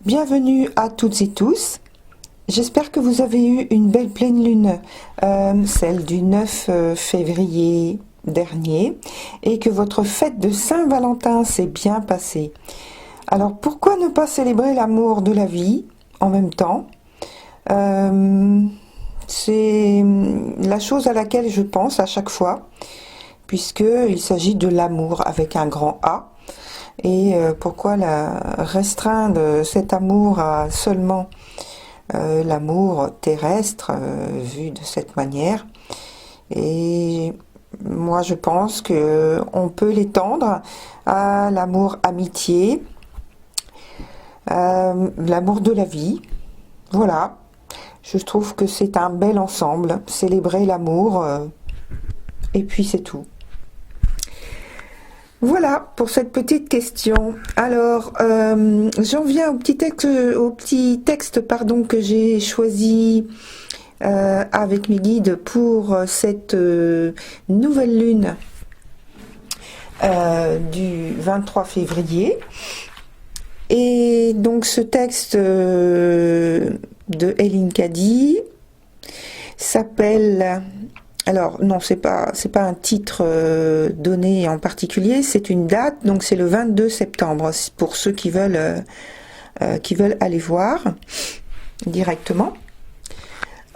Bienvenue à toutes et tous. J'espère que vous avez eu une belle pleine lune, celle du 9 février dernier, et que votre fête de Saint-Valentin s'est bien passée. Alors pourquoi ne pas célébrer l'amour de la vie en même temps? C'est la chose à laquelle je pense à chaque fois, puisqu'il s'agit de l'amour avec un grand A. Et pourquoi restreindre cet amour à seulement l'amour terrestre vu de cette manière? Et moi je pense que on peut l'étendre à l'amour amitié, l'amour de la vie. Voilà, je trouve que c'est un bel ensemble, célébrer l'amour, et puis c'est tout. Voilà pour cette petite question. Alors, j'en viens au petit texte que j'ai choisi avec mes guides pour cette nouvelle lune du 23 février. Et donc ce texte de Hélène Caddy s'appelle... Alors non, c'est pas un titre donné en particulier, c'est une date, donc c'est le 22 septembre pour ceux qui veulent aller voir directement.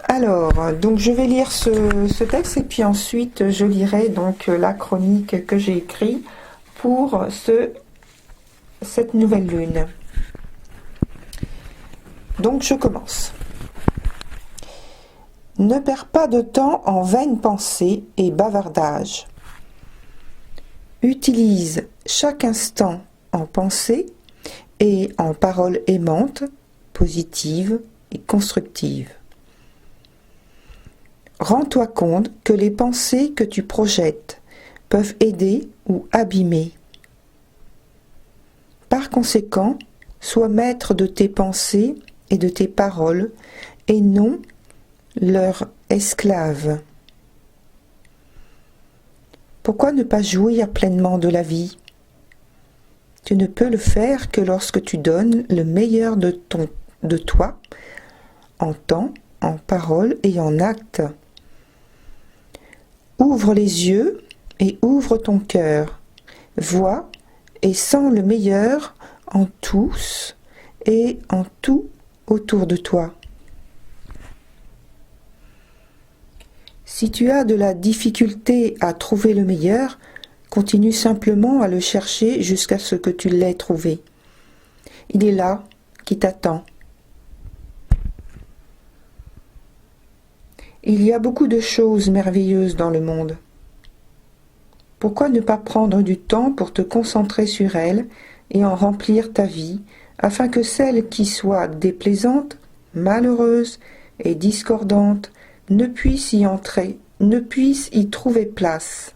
Alors, donc je vais lire ce texte et puis ensuite je lirai donc la chronique que j'ai écrite pour cette nouvelle lune. Donc je commence. Ne perds pas de temps en vaines pensées et bavardages. Utilise chaque instant en pensée et en paroles aimantes, positives et constructives. Rends-toi compte que les pensées que tu projettes peuvent aider ou abîmer. Par conséquent, sois maître de tes pensées et de tes paroles et non leur esclave. Pourquoi ne pas jouir pleinement de la vie? Tu ne peux le faire que lorsque tu donnes le meilleur de toi, en temps, en parole et en acte. Ouvre les yeux et ouvre ton cœur. Vois et sens le meilleur en tous et en tout autour de toi. Si tu as de la difficulté à trouver le meilleur, continue simplement à le chercher jusqu'à ce que tu l'aies trouvé. Il est là, qui t'attend. Il y a beaucoup de choses merveilleuses dans le monde. Pourquoi ne pas prendre du temps pour te concentrer sur elles et en remplir ta vie, afin que celles qui soient déplaisantes, malheureuses et discordantes ne puissent y trouver place.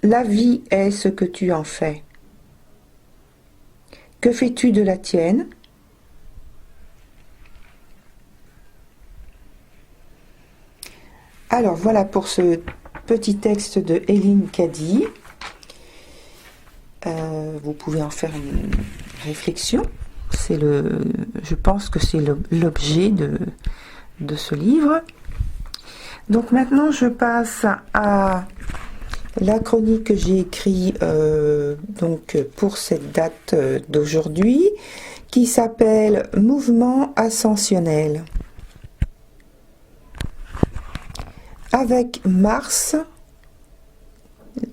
La vie est ce que tu en fais. Que fais-tu de la tienne? Alors voilà pour ce petit texte de Hélène Caddy. Vous pouvez en faire une réflexion. Je pense que c'est l'objet de ce livre. Donc maintenant je passe à la chronique que j'ai écrite donc pour cette date d'aujourd'hui, qui s'appelle Mouvement ascensionnel. Avec Mars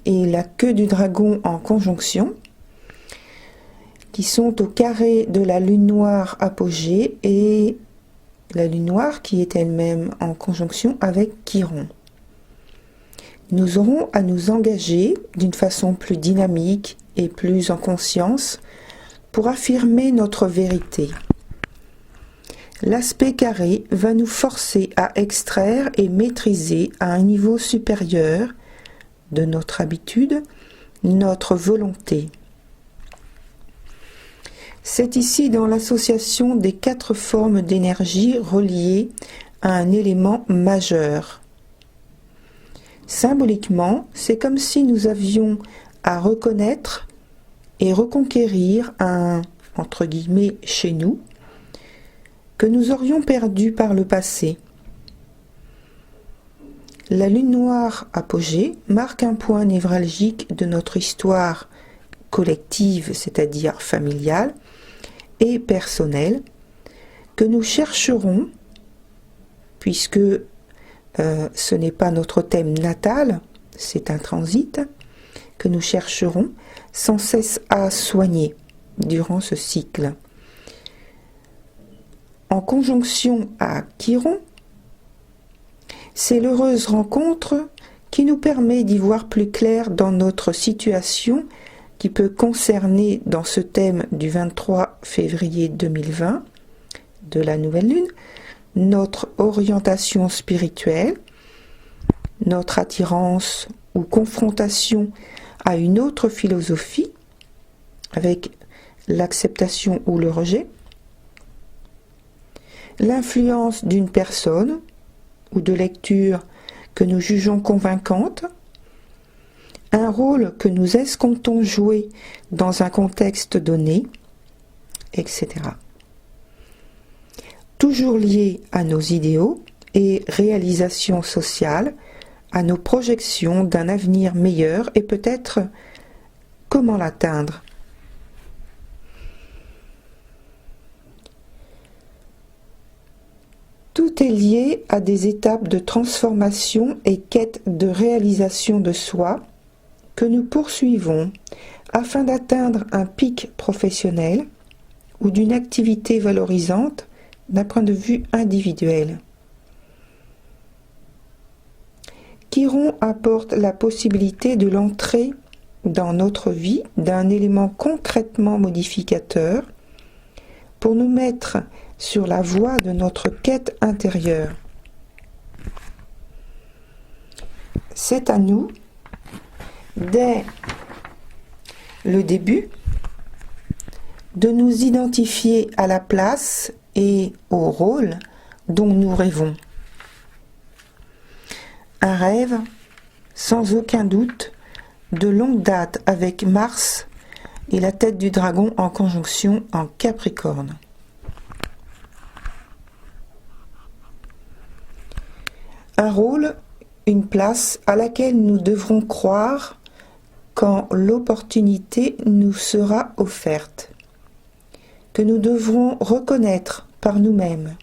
et la queue du dragon en conjonction, qui sont au carré de la lune noire apogée et la lune noire qui est elle-même en conjonction avec Chiron. Nous aurons à nous engager d'une façon plus dynamique et plus en conscience pour affirmer notre vérité. L'aspect carré va nous forcer à extraire et maîtriser à un niveau supérieur de notre habitude, notre volonté. C'est ici dans l'association des 4 formes d'énergie reliées à un élément majeur. Symboliquement, c'est comme si nous avions à reconnaître et reconquérir un, entre guillemets, chez nous, que nous aurions perdu par le passé. La lune noire apogée marque un point névralgique de notre histoire collective, c'est-à-dire familiale et personnelle, que nous chercherons, puisque ce n'est pas notre thème natal, c'est un transit, que nous chercherons sans cesse à soigner durant ce cycle. En conjonction à Chiron, c'est l'heureuse rencontre qui nous permet d'y voir plus clair dans notre situation qui peut concerner dans ce thème du 23 février 2020 de la nouvelle lune, notre orientation spirituelle, notre attirance ou confrontation à une autre philosophie avec l'acceptation ou le rejet, l'influence d'une personne ou de lecture que nous jugeons convaincante, un rôle que nous escomptons jouer dans un contexte donné, etc. Toujours lié à nos idéaux et réalisations sociales, à nos projections d'un avenir meilleur et peut-être comment l'atteindre. Tout est lié à des étapes de transformation et quête de réalisation de soi que nous poursuivons afin d'atteindre un pic professionnel ou d'une activité valorisante d'un point de vue individuel. Chiron apporte la possibilité de l'entrée dans notre vie d'un élément concrètement modificateur pour nous mettre sur la voie de notre quête intérieure. C'est à nous, dès le début, de nous identifier à la place et au rôle dont nous rêvons. Un rêve, sans aucun doute, de longue date avec Mars et la tête du dragon en conjonction en Capricorne. Un rôle, une place à laquelle nous devrons croire quand l'opportunité nous sera offerte, que nous devrons reconnaître par nous-mêmes.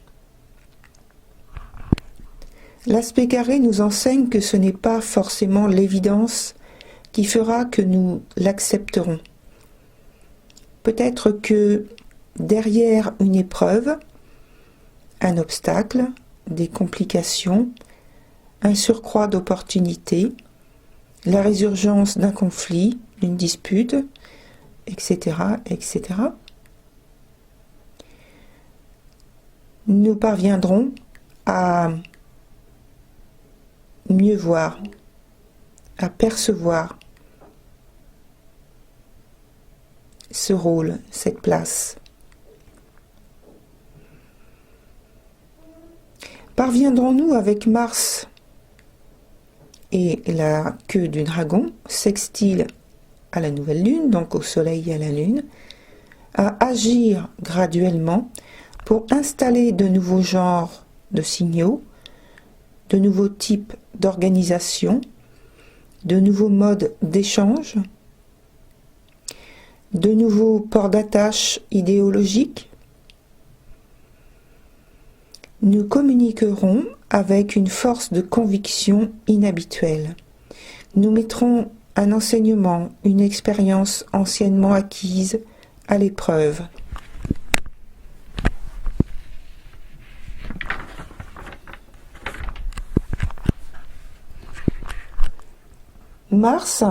L'aspect carré nous enseigne que ce n'est pas forcément l'évidence qui fera que nous l'accepterons. Peut-être que derrière une épreuve, un obstacle, des complications, un surcroît d'opportunités, la résurgence d'un conflit, d'une dispute, etc., etc., nous parviendrons à mieux voir, à percevoir ce rôle, cette place. Parviendrons-nous avec Mars et la queue du dragon, sextile à la nouvelle lune, donc au soleil et à la lune, à agir graduellement pour installer de nouveaux genres de signaux, de nouveaux types d'organisation, de nouveaux modes d'échange, de nouveaux ports d'attache idéologiques. Nous communiquerons avec une force de conviction inhabituelle. Nous mettrons un enseignement, une expérience anciennement acquise à l'épreuve. Mars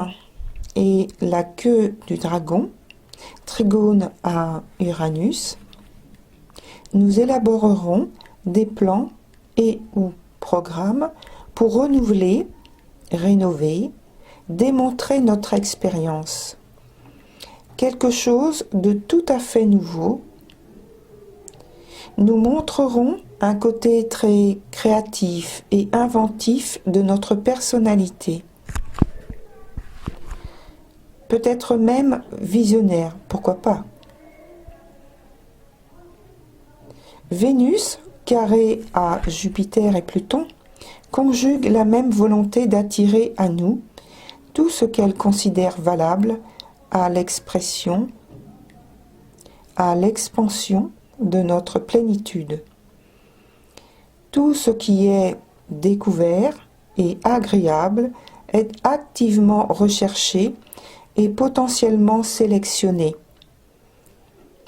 et la queue du dragon, trigone à Uranus, nous élaborerons des plans et ou programmes pour renouveler, rénover, démontrer notre expérience. Quelque chose de tout à fait nouveau. Nous montrerons un côté très créatif et inventif de notre personnalité. peut-être même visionnaire, pourquoi pas. Vénus, carré à Jupiter et Pluton, conjugue la même volonté d'attirer à nous tout ce qu'elle considère valable à l'expression, à l'expansion de notre plénitude. Tout ce qui est découvert et agréable est activement recherché et potentiellement sélectionné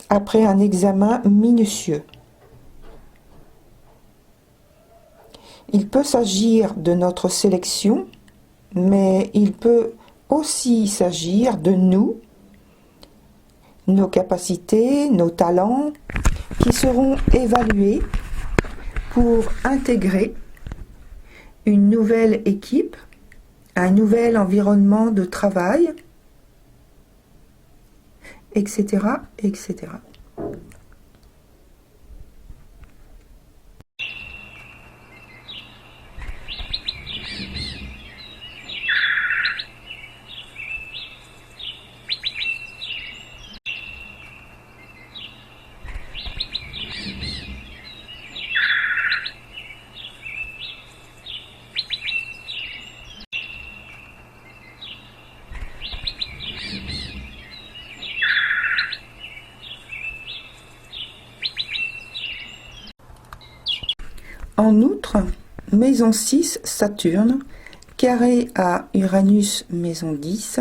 après un examen minutieux. Il peut s'agir de notre sélection, mais il peut aussi s'agir de nous, nos capacités, nos talents, qui seront évalués pour intégrer une nouvelle équipe, un nouvel environnement de travail, etc., etc. En outre, maison 6, Saturne, carré à Uranus, maison 10,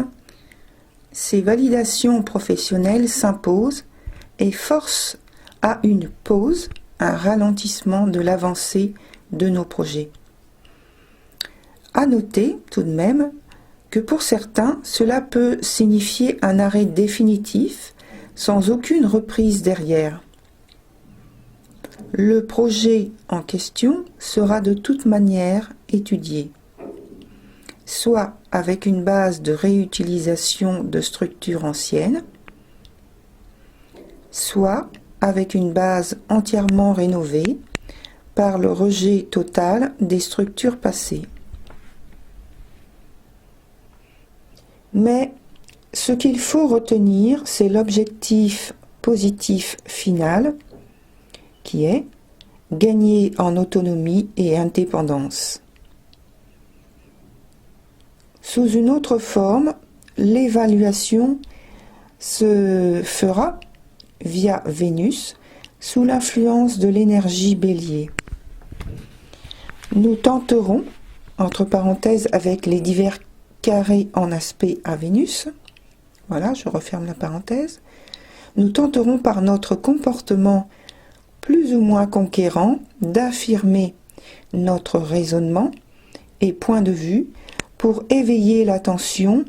ces validations professionnelles s'imposent et forcent à une pause, un ralentissement de l'avancée de nos projets. À noter tout de même que pour certains, cela peut signifier un arrêt définitif sans aucune reprise derrière. Le projet en question sera de toute manière étudié, soit avec une base de réutilisation de structures anciennes, soit avec une base entièrement rénovée par le rejet total des structures passées. Mais ce qu'il faut retenir, c'est l'objectif positif final, qui est gagner en autonomie et indépendance. Sous une autre forme, l'évaluation se fera via Vénus sous l'influence de l'énergie Bélier. Nous tenterons, entre parenthèses avec les divers carrés en aspect à Vénus, voilà, je referme la parenthèse, nous tenterons par notre comportement plus ou moins conquérant d'affirmer notre raisonnement et point de vue pour éveiller l'attention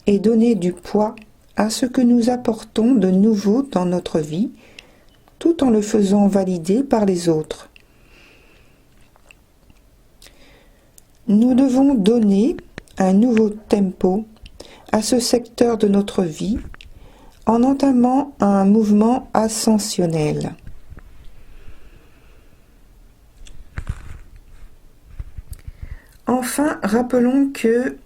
et donner du poids à ce que nous apportons de nouveau dans notre vie, tout en le faisant valider par les autres. Nous devons donner un nouveau tempo à ce secteur de notre vie en entamant un mouvement ascensionnel. Enfin, rappelons que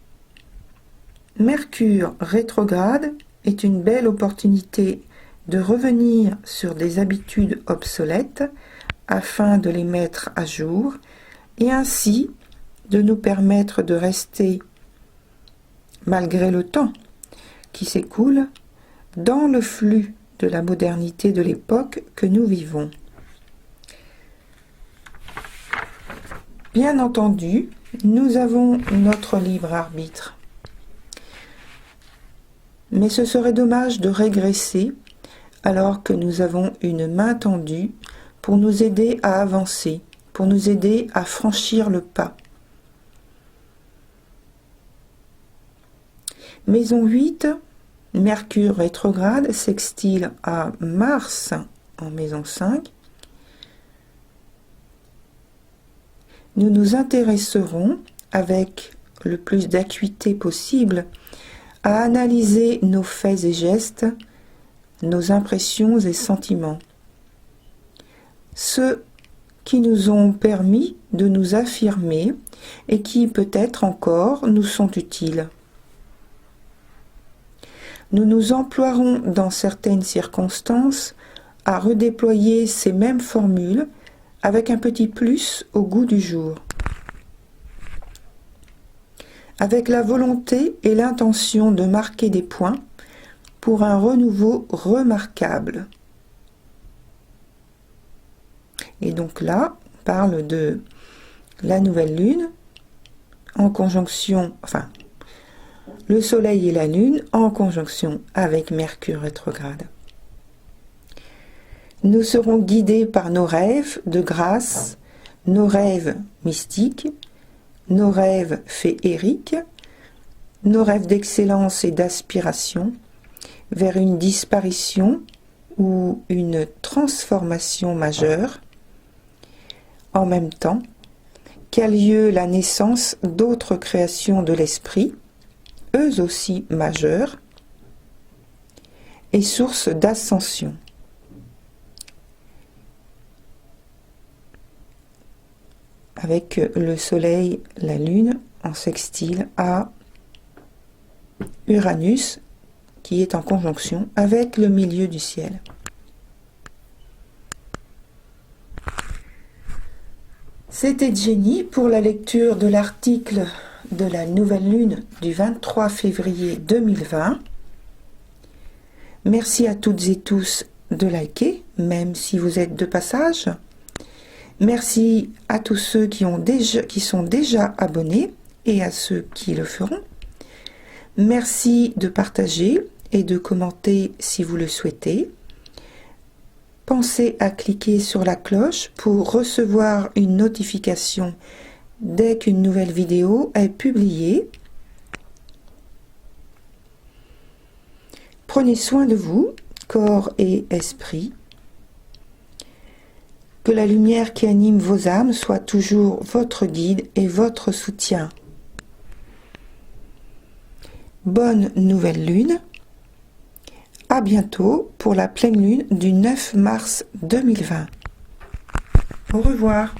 Mercure rétrograde est une belle opportunité de revenir sur des habitudes obsolètes afin de les mettre à jour et ainsi de nous permettre de rester, malgré le temps qui s'écoule, dans le flux de la modernité de l'époque que nous vivons. Bien entendu, nous avons notre libre arbitre. Mais ce serait dommage de régresser alors que nous avons une main tendue pour nous aider à avancer, pour nous aider à franchir le pas. Maison 8, Mercure rétrograde sextile à Mars en maison 5. Nous nous intéresserons avec le plus d'acuité possible à analyser nos faits et gestes, nos impressions et sentiments, ceux qui nous ont permis de nous affirmer et qui peut-être encore nous sont utiles. nous nous emploierons dans certaines circonstances à redéployer ces mêmes formules avec un petit plus au goût du jour, avec la volonté et l'intention de marquer des points pour un renouveau remarquable. Et donc là, on parle de la nouvelle lune en conjonction, enfin, le soleil et la lune en conjonction avec Mercure rétrograde. Nous serons guidés par nos rêves de grâce, nos rêves mystiques, nos rêves féeriques, nos rêves d'excellence et d'aspiration vers une disparition ou une transformation majeure, en même temps qu'a lieu la naissance d'autres créations de l'esprit, eux aussi majeures, et source d'ascension. Avec le soleil, la lune en sextile à Uranus qui est en conjonction avec le milieu du ciel. C'était Jenny pour la lecture de l'article de la nouvelle lune du 23 février 2020. Merci à toutes et tous de liker, même si vous êtes de passage. Merci à tous ceux qui sont déjà abonnés et à ceux qui le feront. Merci de partager et de commenter si vous le souhaitez. Pensez à cliquer sur la cloche pour recevoir une notification dès qu'une nouvelle vidéo est publiée. Prenez soin de vous, corps et esprit. Que la lumière qui anime vos âmes soit toujours votre guide et votre soutien. Bonne nouvelle lune. À bientôt pour la pleine lune du 9 mars 2020. Au revoir.